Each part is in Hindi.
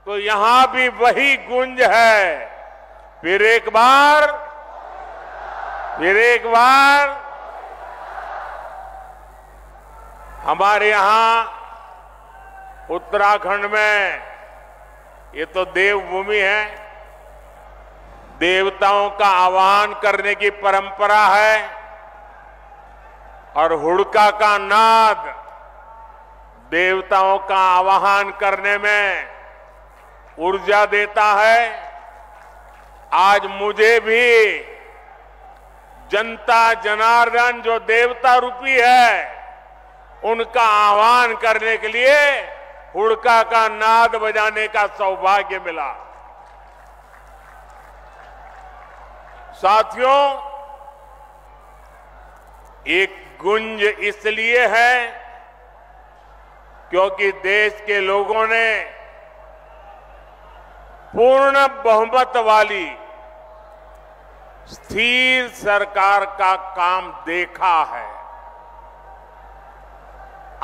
तो यहां भी वही गूंज है। फिर एक बार हमारे यहां उत्तराखंड में, ये तो देवभूमि है, देवताओं का आह्वान करने की परंपरा है और हुड़का का नाद देवताओं का आह्वान करने में ऊर्जा देता है। आज मुझे भी जनता जनार्दन जो देवता रूपी है, उनका आह्वान करने के लिए हुड़का का नाद बजाने का सौभाग्य मिला। साथियों, एक गुंज इसलिए है क्योंकि देश के लोगों ने पूर्ण बहुमत वाली स्थिर सरकार का काम देखा है।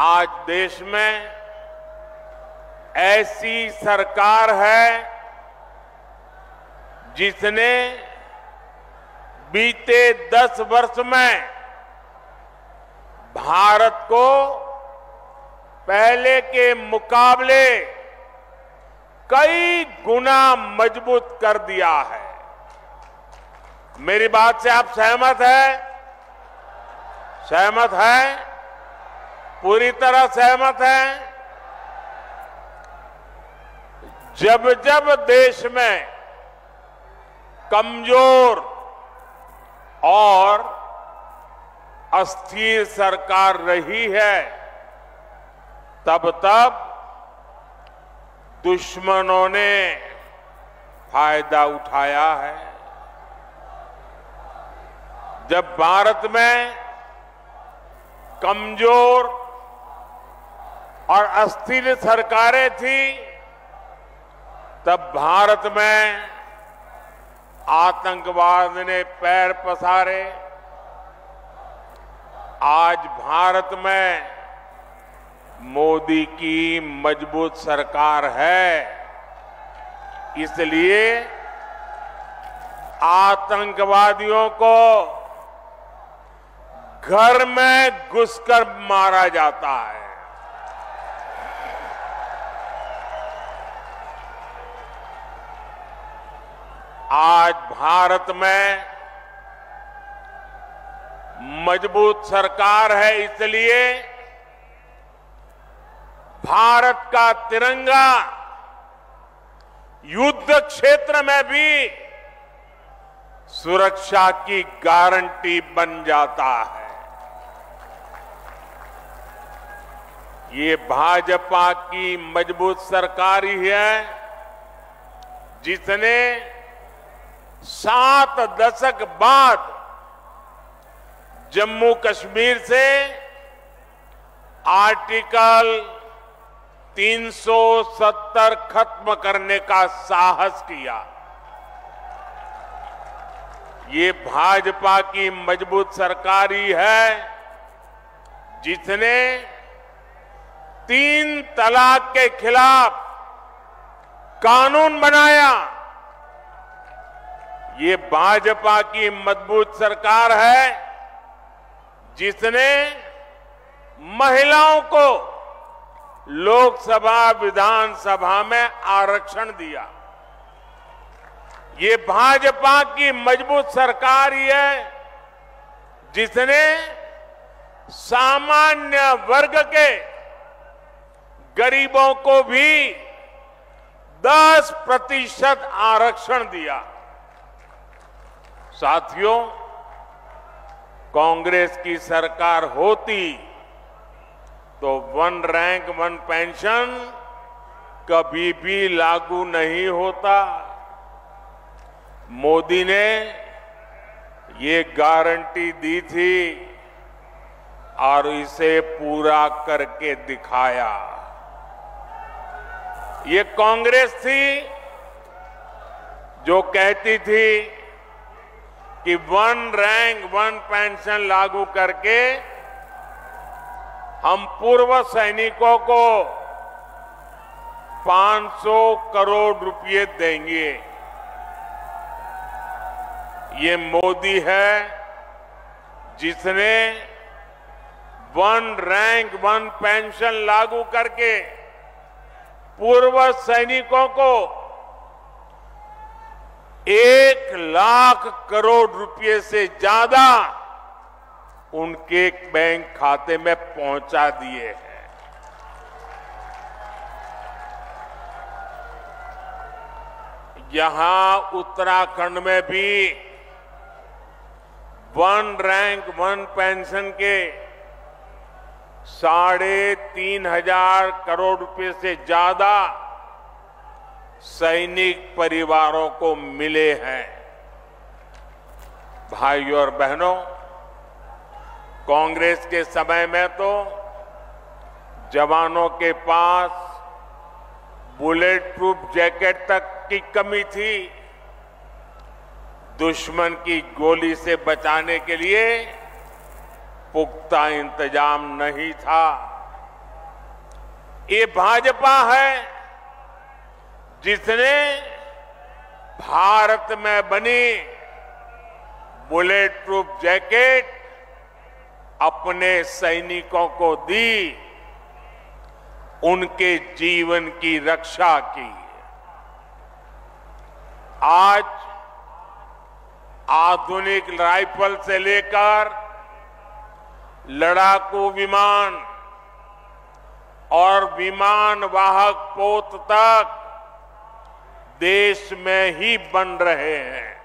आज देश में ऐसी सरकार है जिसने बीते 10 वर्ष में भारत को पहले के मुकाबले कई गुना मजबूत कर दिया है। मेरी बात से आप सहमत हैं? सहमत हैं? पूरी तरह सहमत हैं? जब जब देश में कमजोर और अस्थिर सरकार रही है, तब तब दुश्मनों ने फायदा उठाया है। जब भारत में कमजोर और अस्थिर सरकारें थी, तब भारत में आतंकवाद ने पैर पसारे। आज भारत में मोदी की मजबूत सरकार है, इसलिए आतंकवादियों को घर में घुसकर मारा जाता है। आज भारत में मजबूत सरकार है, इसलिए भारत का तिरंगा युद्ध क्षेत्र में भी सुरक्षा की गारंटी बन जाता है। ये भाजपा की मजबूत सरकार ही है जिसने 7 दशक बाद जम्मू कश्मीर से आर्टिकल 370 खत्म करने का साहस किया। ये भाजपा की मजबूत सरकार ही है जिसने 3 तलाक के खिलाफ कानून बनाया। ये भाजपा की मजबूत सरकार है जिसने महिलाओं को लोकसभा विधानसभा में आरक्षण दिया। ये भाजपा की मजबूत सरकार ही है जिसने सामान्य वर्ग के गरीबों को भी 10% आरक्षण दिया। साथियों, कांग्रेस की सरकार होती तो 1 रैंक 1 पेंशन कभी भी लागू नहीं होता। मोदी ने ये गारंटी दी थी और इसे पूरा करके दिखाया। ये कांग्रेस थी जो कहती थी कि 1 रैंक 1 पेंशन लागू करके हम पूर्व सैनिकों को 500 करोड़ रुपए देंगे। ये मोदी है जिसने वन रैंक वन पेंशन लागू करके पूर्व सैनिकों को 1 लाख करोड़ रुपए से ज्यादा उनके बैंक खाते में पहुंचा दिए हैं। यहां उत्तराखंड में भी वन रैंक वन पेंशन के 3,500 करोड़ रुपए से ज्यादा सैनिक परिवारों को मिले हैं। भाइयों और बहनों, कांग्रेस के समय में तो जवानों के पास बुलेट प्रूफ जैकेट तक की कमी थी। दुश्मन की गोली से बचाने के लिए पुख्ता इंतजाम नहीं था। ये भाजपा है जिसने भारत में बनी बुलेट प्रूफ जैकेट अपने सैनिकों को दी, उनके जीवन की रक्षा की। आज आधुनिक राइफल से लेकर लड़ाकू विमान और विमान वाहक पोत तक देश में ही बन रहे हैं।